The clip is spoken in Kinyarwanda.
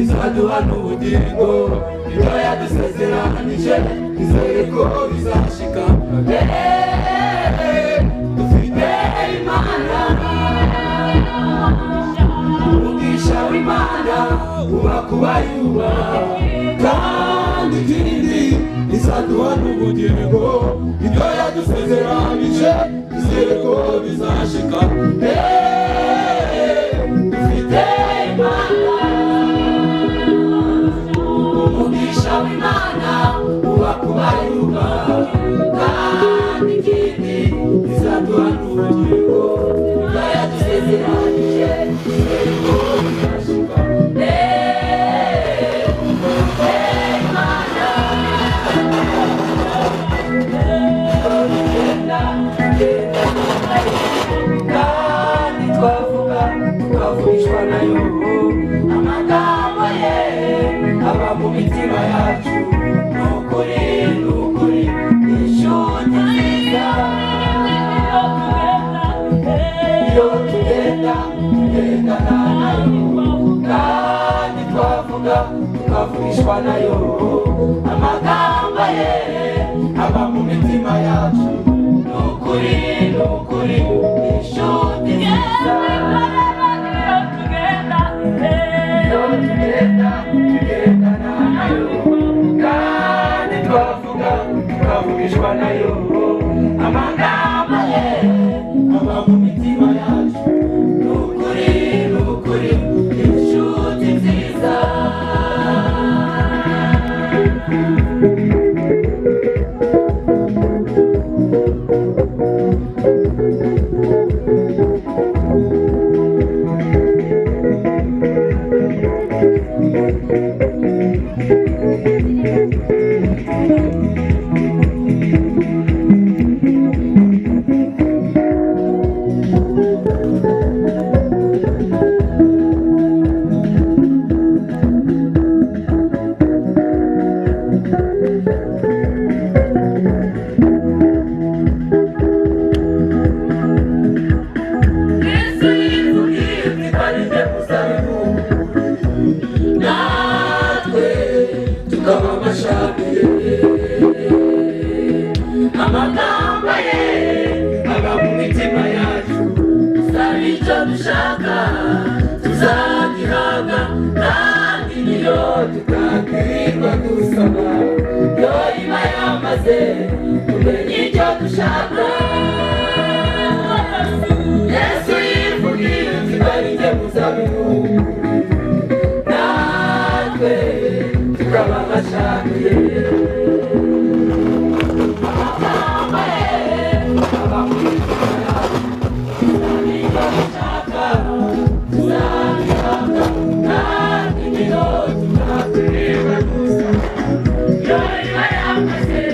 izaduha n'ubugingo ibyo yadusezeranije izere ko bizashika dufite Imana umugisha w'Imana uba kubayuba kandi ikindi izaduha n'ubugingo ibyo yadusezeranije izere ko bizashika dufite Imana Imana uba kubayuba kandi ikindi izaduha n'ubugingo ibyo yadusezeranije izere ko bizashika kandi twavugishwa nayo amagambo ye aba mu mitima yacu n'ukuri inshuti nziza iyo tugendana nayo kandi twavugishwa nayo amagambo ye aba mu mitima yacu n'ukuri inshuti nziza twavugishwa nayo amagambo ye aba mu mitima yacu n'ukuri inshuti nziza amagambo ye aba mu mitima yacu saba icyo dushaka tuzagihabwa kandi niyo tutakwirirwa dusaba yo iba yamaze tumenye icyo dushaka Yesu yivugiye uti bari njye muzabibu natwe tukaba abashamiye Yeah.